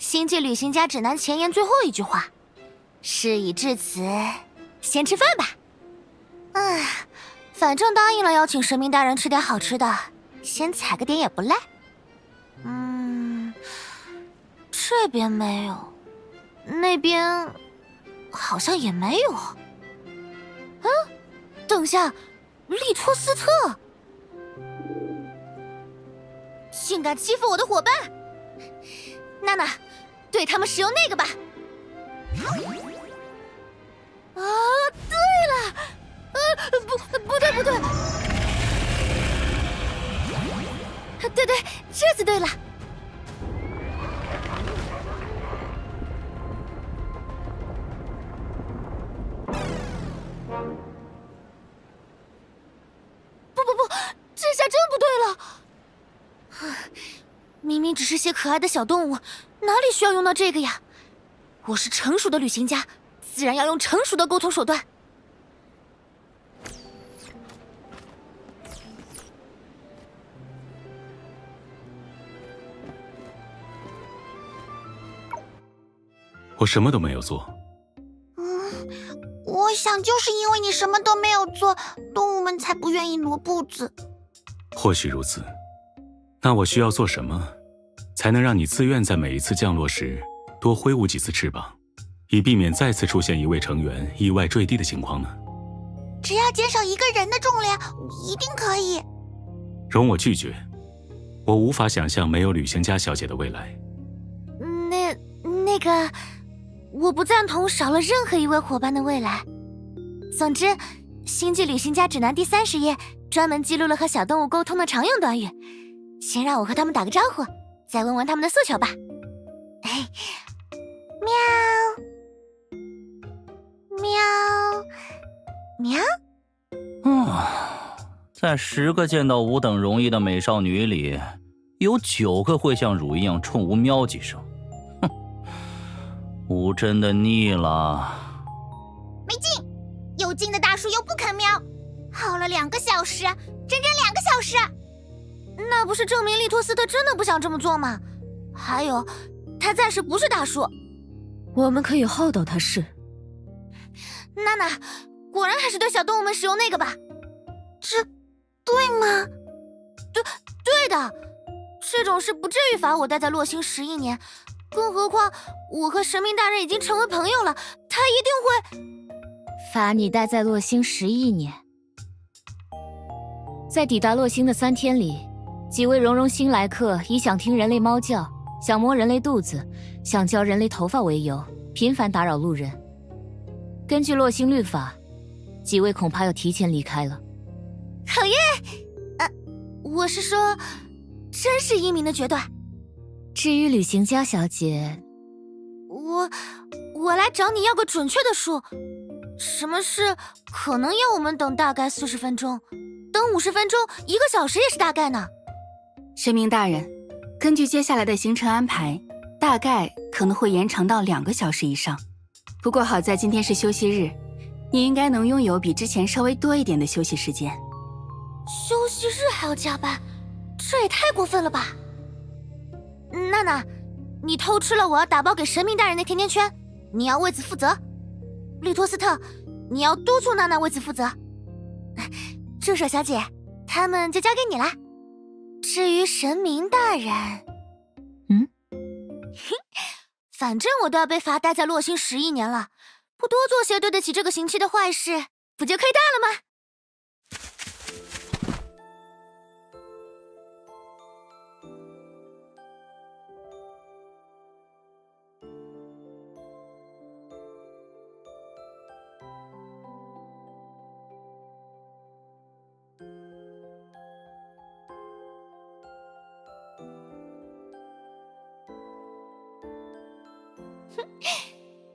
星际旅行家指南前言最后一句话：事已至此，先吃饭吧。唉，反正答应了邀请神明大人吃点好吃的，先踩个点也不赖。这边没有，那边好像也没有。等一下，利托斯特，竟敢欺负我的伙伴！娜娜，对他们使用那个吧。对了，不对，对，这次对了。不，这下真不对了。明明只是些可爱的小动物，哪里需要用到这个呀？我是成熟的旅行家，自然要用成熟的沟通手段。我什么都没有做。我想就是因为你什么都没有做，动物们才不愿意挪步子。或许如此，那我需要做什么，才能让你自愿在每一次降落时多挥舞几次翅膀，以避免再次出现一位成员意外坠地的情况呢？只要减少一个人的重量，一定可以。容我拒绝，我无法想象没有旅行家小姐的未来。那个，我不赞同少了任何一位伙伴的未来。总之，《星际旅行家指南》第30页专门记录了和小动物沟通的常用短语。先让我和他们打个招呼，再问问他们的诉求吧。喵。在10个见到吾等容易的美少女里，有9个会像汝一样冲吾喵几声。吾真的腻了。没劲，有劲的大叔又不肯喵，耗了2个小时，整整2个小时。那不是证明利托斯特真的不想这么做吗？还有，他暂时不是大叔。我们可以耗到他是。娜娜，果然还是对小动物们使用那个吧？这对吗？对的，这种事不至于罚我待在洛星11年，更何况我和神明大人已经成为朋友了，他一定会罚你待在洛星11年。在抵达洛星的3天里，几位荣新来客以想听人类猫叫、想摸人类肚子、想嚼人类头发为由，频繁打扰路人。根据洛星律法，几位恐怕要提前离开了。好耶！我是说，真是英明的决断。至于旅行家小姐，我来找你要个准确的数。什么事可能要我们等大概40分钟，等50分钟，1个小时也是大概呢。神明大人，根据接下来的行程安排，大概可能会延长到2个小时以上。不过好在今天是休息日，你应该能拥有比之前稍微多一点的休息时间。休息日还要加班，这也太过分了吧！娜娜，你偷吃了我要打包给神明大人的甜甜圈，你要为此负责。利托斯特，你要督促娜娜为此负责。助手小姐，他们就交给你了。至于神明大人，反正我都要被罚待在洛星11年了，不多做些对得起这个刑期的坏事，不就亏大了吗？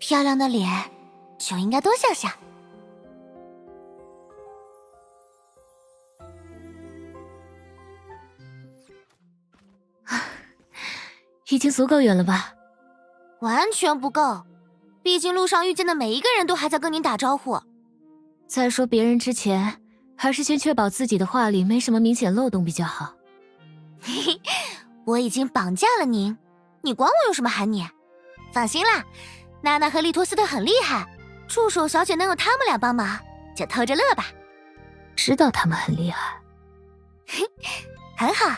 漂亮的脸就应该多笑笑。已经足够远了吧？完全不够，毕竟路上遇见的每一个人都还在跟您打招呼。在说别人之前，还是先确保自己的话里没什么明显漏洞比较好。嘿嘿，我已经绑架了您，你管我有什么含你？放心啦，娜娜和利托斯特很厉害，助手小姐能有他们俩帮忙，就偷着乐吧。知道他们很厉害。很好，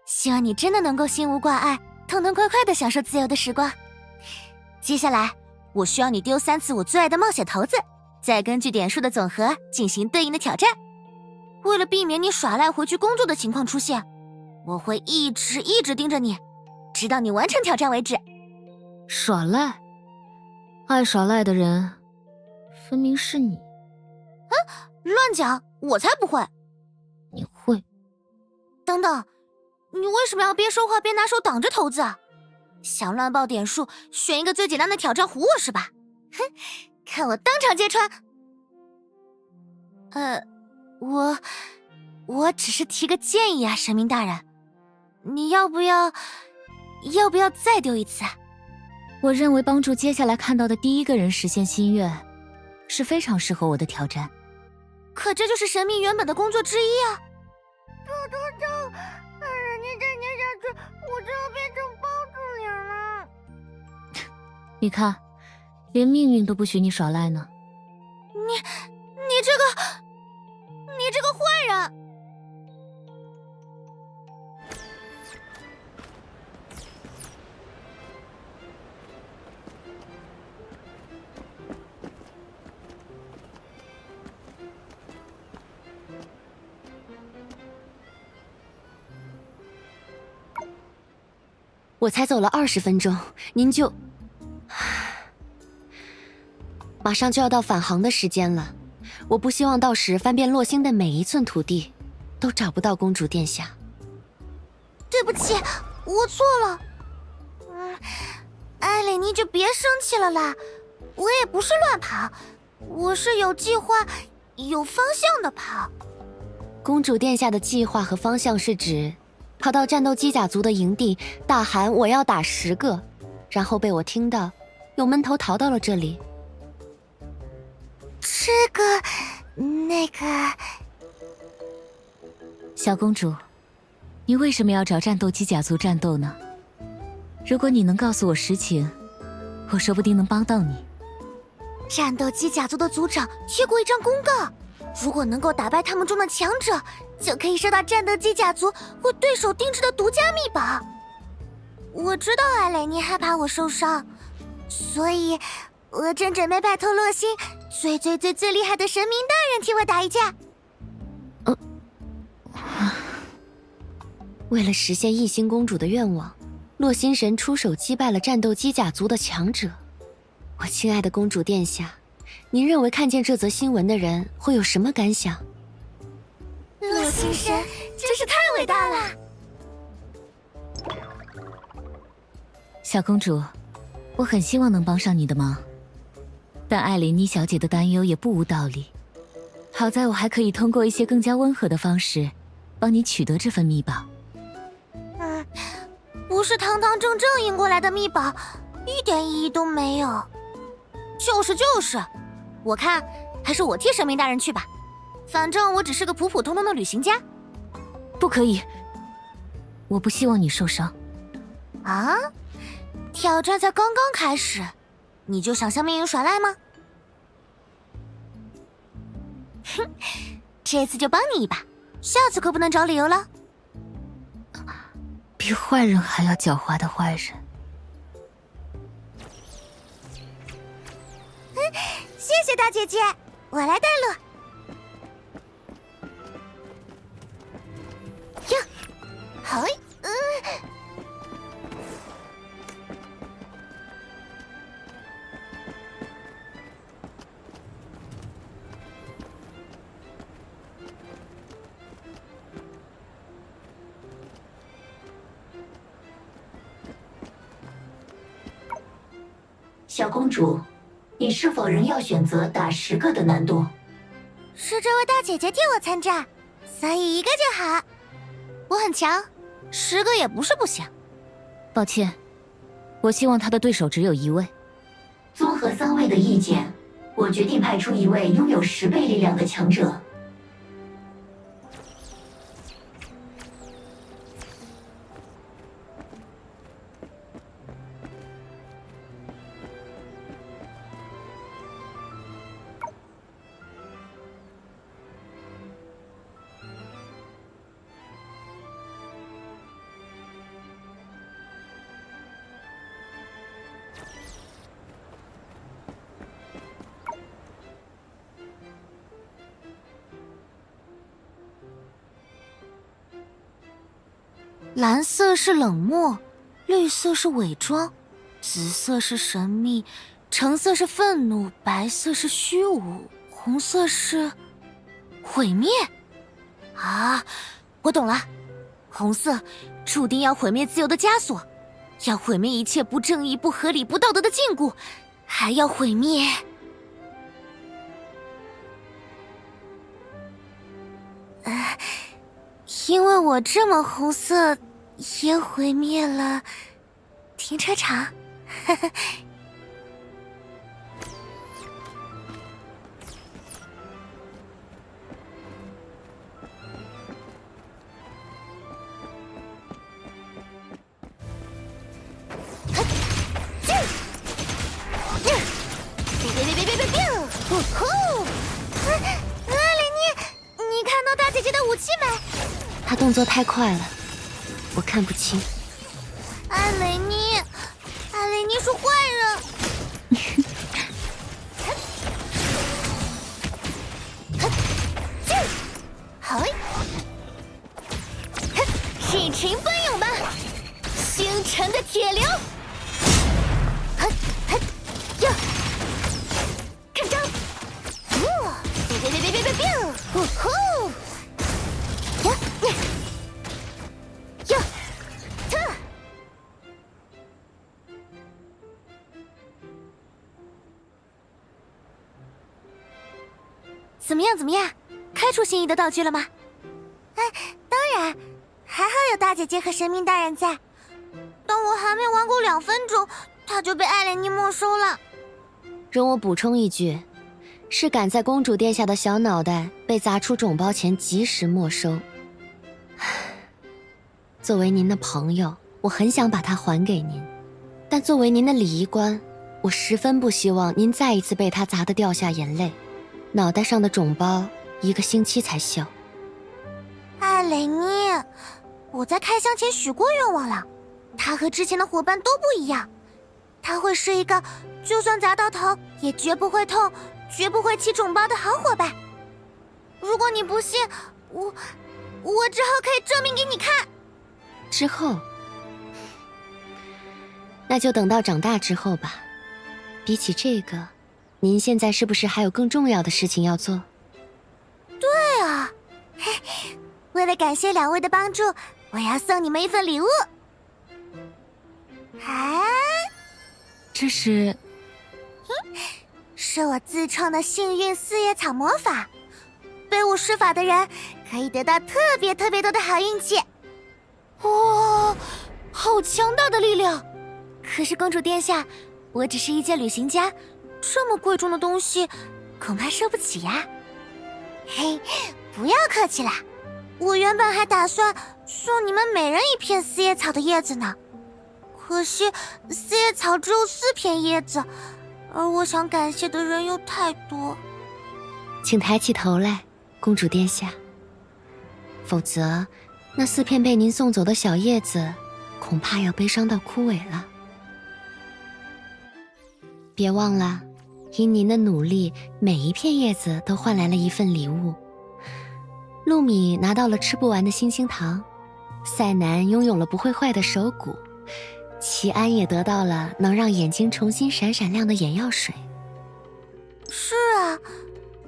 希望你真的能够心无挂碍，痛痛快快地享受自由的时光。接下来，我需要你丢3次我最爱的冒险骰子，再根据点数的总和进行对应的挑战。为了避免你耍赖回去工作的情况出现，我会一直盯着你，直到你完成挑战为止。耍赖？爱耍赖的人，分明是你。乱讲，我才不会。你会？等等，你为什么要边说话边拿手挡着骰子啊？想乱报点数，选一个最简单的挑战唬我是吧？哼，看我当场揭穿！我只是提个建议啊，神明大人，你要不要再丢一次啊？我认为帮助接下来看到的第一个人实现心愿，是非常适合我的挑战。可这就是神明原本的工作之一啊！人家再捏下去，我就要变成包子脸了。你看，连命运都不许你耍赖呢。你这个坏人！我才走了20分钟，您就……马上就要到返航的时间了，我不希望到时翻遍洛星的每一寸土地，都找不到公主殿下。对不起，我错了。艾蕾妮就别生气了啦，我也不是乱跑，我是有计划、有方向的跑。公主殿下的计划和方向是指跑到战斗机甲族的营地，大喊我要打10个，然后被我听到，又闷头逃到了这里。那个，小公主，你为什么要找战斗机甲族战斗呢？如果你能告诉我实情，我说不定能帮到你。战斗机甲族的族长贴过一张公告，如果能够打败他们中的强者，就可以收到战斗机甲族为对手定制的独家秘宝。我知道艾蕾妮害怕我受伤，所以我正准备拜托洛星最厉害的神明大人替我打一架。为了实现异星公主的愿望，洛星神出手击败了战斗机甲族的强者。我亲爱的公主殿下，您认为看见这则新闻的人会有什么感想？洛星神真是太伟大了！小公主，我很希望能帮上你的忙，但艾琳妮小姐的担忧也不无道理。好在我还可以通过一些更加温和的方式，帮你取得这份秘宝。不是堂堂正正赢过来的秘宝，一点意义都没有。就是，我看还是我替神明大人去吧，反正我只是个普普通通的旅行家。不可以，我不希望你受伤。啊？挑战才刚刚开始，你就想向命运耍赖吗？哼，这次就帮你一把，下次可不能找理由了。比坏人还要狡猾的坏人。谢谢大姐姐，我来带路。哟，好，小公主，你是否仍要选择打10个的难度？是这位大姐姐替我参战，所以1个就好。我很强，10个也不是不行。抱歉，我希望他的对手只有1位。综合3位的意见，我决定派出1位拥有10倍力量的强者。蓝色是冷漠，绿色是伪装，紫色是神秘，橙色是愤怒，白色是虚无，红色是毁灭。啊，我懂了，红色注定要毁灭自由的枷锁，要毁灭一切不正义、不合理、不道德的禁锢，还要毁灭……因为我这么红色，也毁灭了停车场。你看到大姐姐的武器没？他动作太快了，我看不清。艾蕾妮是坏人。好，一群奔涌吧，星辰的铁流。呀，看招！别！呼呼！呀！怎么样？开出心仪的道具了吗？当然，还好有大姐姐和神明大人在。但我还没玩够2分钟，他就被艾蕾妮没收了。容我补充一句，是赶在公主殿下的小脑袋被砸出肿包前及时没收。作为您的朋友，我很想把它还给您，但作为您的礼仪官，我十分不希望您再一次被他砸得掉下眼泪。脑袋上的肿包1个星期才消。艾蕾妮，我在开箱前许过愿望了，他和之前的伙伴都不一样，他会是一个就算砸到头也绝不会痛、绝不会起肿包的好伙伴。如果你不信，我之后可以证明给你看。之后，那就等到长大之后吧。比起这个，您现在是不是还有更重要的事情要做？对啊，为了感谢2位的帮助，我要送你们一份礼物。啊，这是是我自创的幸运4叶草魔法，被我施法的人可以得到特别多的好运气。哇，好强大的力量！可是公主殿下，我只是一介旅行家，这么贵重的东西恐怕收不起呀。嘿，不要客气啦，我原本还打算送你们每人1片4叶草的叶子呢，可惜4叶草只有4片叶子，而我想感谢的人又太多。请抬起头来，公主殿下，否则那4片被您送走的小叶子恐怕要悲伤到枯萎了。别忘了，因您的努力，每1片叶子都换来了一份礼物。露米拿到了吃不完的星星糖，赛南拥有了不会坏的手骨，齐安也得到了能让眼睛重新闪闪亮的眼药水。是啊，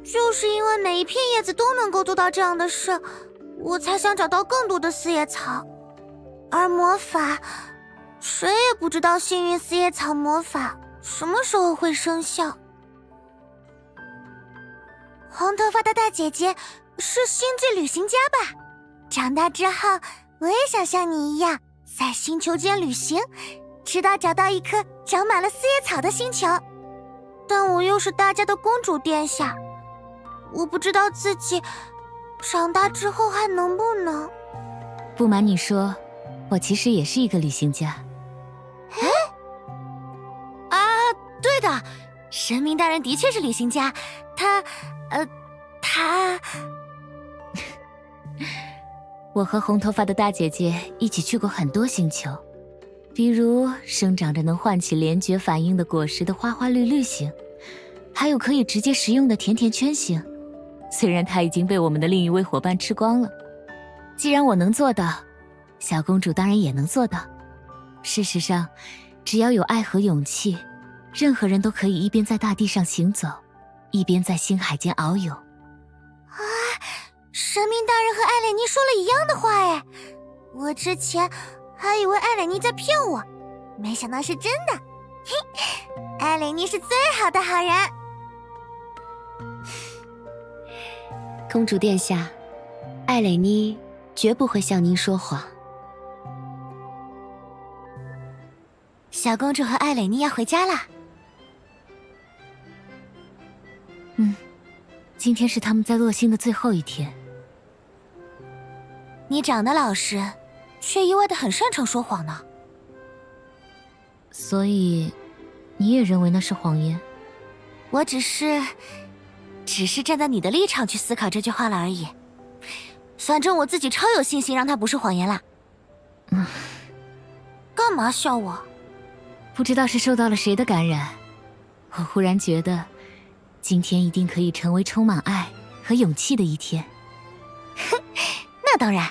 就是因为每1片叶子都能够做到这样的事，我才想找到更多的4叶草。而魔法，谁也不知道幸运4叶草魔法什么时候会生效。红头发的大姐姐是星际旅行家吧？长大之后，我也想像你一样，在星球间旅行，直到找到一颗长满了4叶草的星球。但我又是大家的公主殿下，我不知道自己长大之后还能不能。不瞒你说，我其实也是一个旅行家。对的，神明大人的确是旅行家，他我和红头发的大姐姐一起去过很多星球，比如生长着能唤起联觉反应的果实的花花绿绿星，还有可以直接食用的甜甜圈星。虽然它已经被我们的另一位伙伴吃光了，既然我能做到，小公主当然也能做到。事实上，只要有爱和勇气，任何人都可以一边在大地上行走，一边在星海间遨游。神明大人和艾蕾妮说了一样的话哎，我之前还以为艾蕾妮在骗我，没想到是真的。嘿，艾蕾妮是最好的好人。公主殿下，艾蕾妮绝不会向您说谎。小公主和艾蕾妮要回家啦。今天是他们在洛星的最后一天。你长得老实，却意外的很擅长说谎呢。所以，你也认为那是谎言？我只是站在你的立场去思考这句话了而已。反正我自己超有信心，让它不是谎言啦。干嘛笑我？不知道是受到了谁的感染，我忽然觉得，今天一定可以成为充满爱和勇气的一天。那当然。